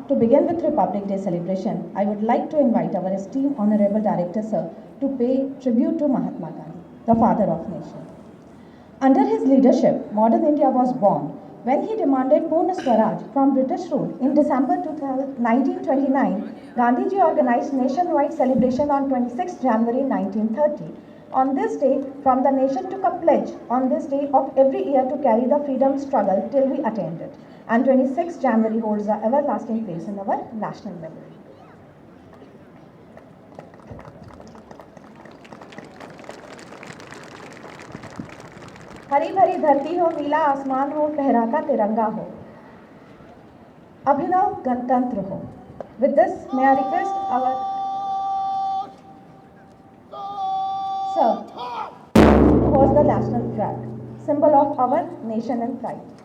To begin with Republic Day celebration, I would like to invite our esteemed Honorable Director Sir to pay tribute to Mahatma Gandhi, the father of nation. Under his leadership, modern India was born when he demanded Purna Swaraj from British rule. In December 1929, Gandhiji organized nationwide celebration on 26 January 1930. On this day, from the nation took a pledge on this day of every year to carry the freedom struggle till we attained it. And 26 January holds an everlasting place in our national memory. हरी भरी धरती हो, नीला आसमान हो, फहराता तिरंगा हो, अभिनव गणतंत्र हो. With this, may I request our sir to hoist the national flag, symbol of our nation and pride.